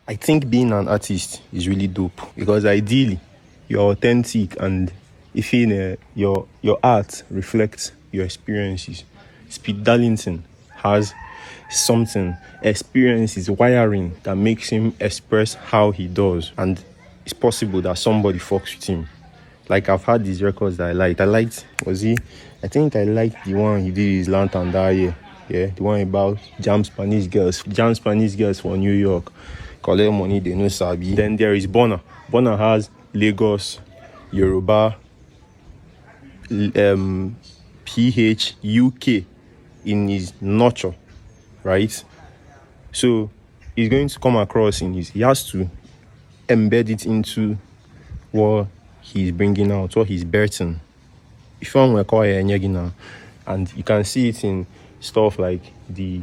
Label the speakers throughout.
Speaker 1: I think being an artist is really dope because ideally you're authentic and if your art reflects your experiences. Speed Darlington has something, experiences, wiring that makes him express how he does, and it's possible that somebody fucks with him. Like I've had these records that I liked. I think I liked the one he did his Lantern that year. Yeah, the one about Jam Spanish girls for New York. Collect money, they no sabi. Then there is Bonner. Bonner has Lagos, Yoruba, PH, UK in his nurture, right? So he's going to come across he has to embed it into what he's bringing out, what he's birthing. If you want to call it now, and you can see it in stuff like the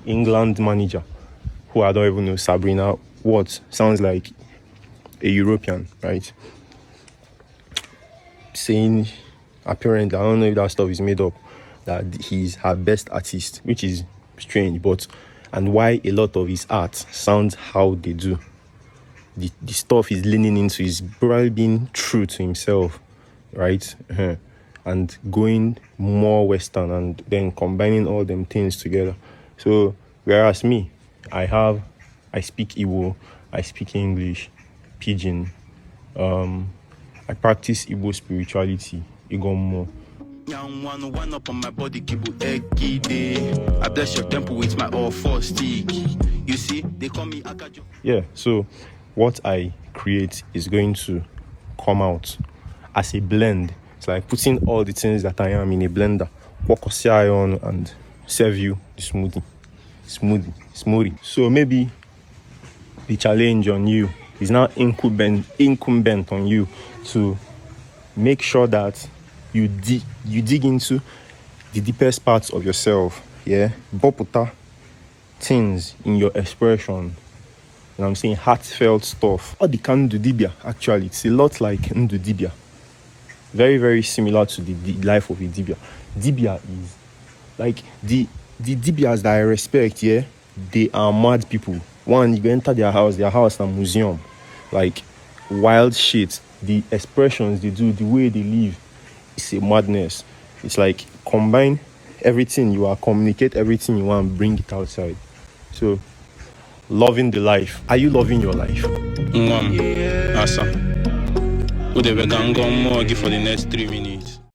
Speaker 1: England manager, who I don't even know, Sabrina, what sounds like a European, right? Saying, apparently, I don't know if that stuff is made up, that he's her best artist, which is strange, and why a lot of his art sounds how they do. The stuff he's leaning into is probably being true to himself, right? And going more Western and then combining all them things together. So, whereas me, I speak Igbo, I speak English, Pidgin, I practice Igbo spirituality, Igommo.
Speaker 2: One up on my body, I bless your temple with my all four stick. You see, they call me Akajo.
Speaker 1: Yeah, so what I create is going to come out as a blend. It's like putting all the things that I am in a blender, walk on and serve you the smoothie. So maybe the challenge on you is now incumbent on you to make sure that you dig into the deepest parts of yourself. Yeah, boputa things in your expression. And I'm saying heartfelt stuff. All the can do Dibia, actually, it's a lot like Dibia. Very, very similar to the life of a Dibia. Dibia is like the Dibias that I respect, yeah, they are mad people. One, you go enter their house a museum. Like wild shit. The expressions they do, the way they live, it's a madness. It's like combine everything you are, communicate everything you want, bring it outside. So loving the life. Are you loving your life?
Speaker 2: Asa. Whatever, for the next 3 minutes.